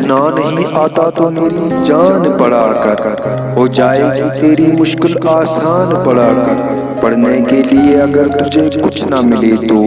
لکھنا نہیں آتا تو میری جان پڑھا کر، ہو جائے گی تیری مشکل آسان پڑھا کر۔ پڑھنے کے لیے اگر تجھے کچھ نہ ملے تو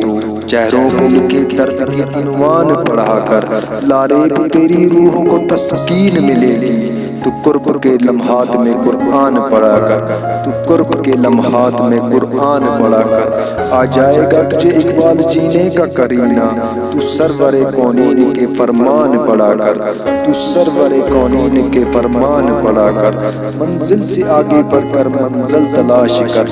چہروں پہ لکھے درد کے عنوان پڑھا کر، لارے بھی تیری روح کو تسکین ملے گی۔ تو قرب کے لمحات میں قرآن پڑھا کر، تو قرب کے لمحات میں قرآن پڑھا کر، آ جائے گا تجھے اقبال جینے کا کرینہ۔ تو سرور کونین کے فرمان پڑھا کر، تو سرور کونین کے فرمان پڑھا کر، منزل سے آگے بڑھ کر منزل تلاش کر،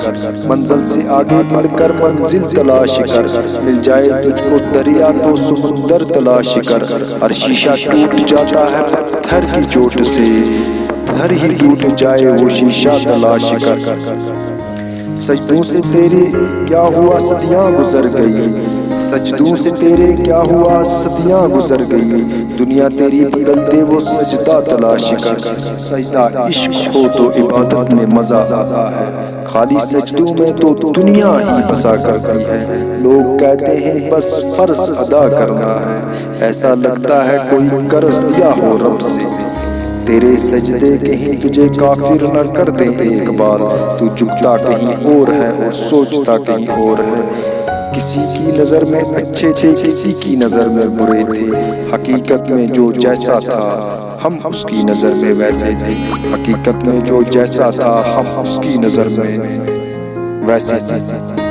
منزل سے آگے بڑھ کر منزل تلاش کر، مل جائے تجھ کو دریا تو سمندر تلاش کر۔ ہر شیشہ ٹوٹ جاتا ہے پتھر کی چوٹ سے، پتھر ہی ٹوٹ جائے وہ شیشہ تلاش کر۔ سجدوں سے تیرے کیا ہوا صدیاں گزر گئی، سجدوں سے تیرے کیا ہوا صدیاں گزر گئی، دنیا تیری بدل دے وہ سجدہ تلاش کر۔ سجدہ عشق ہو تو عبادت میں مزہ آتا ہے، خالی سجدوں میں تو دنیا ہی بسا کرتی ہے۔ لوگ کہتے ہیں بس فرض ادا کرنا ہے، ایسا لگتا ہے کوئی قرض دیا ہو رب سے۔ تیرے سجدے کہیں تجھے کافر نہ کر دیں ایک بار، تو جھکتا کہیں اور ہے اور سوچتا کہیں اور ہے۔ کسی کی نظر میں اچھے تھے کسی کی نظر میں برے تھے، حقیقت میں جو جیسا تھا ہم اس کی نظر میں ویسے تھے، حقیقت میں جو جیسا تھا ہم اس کی نظر میں ویسے تھے۔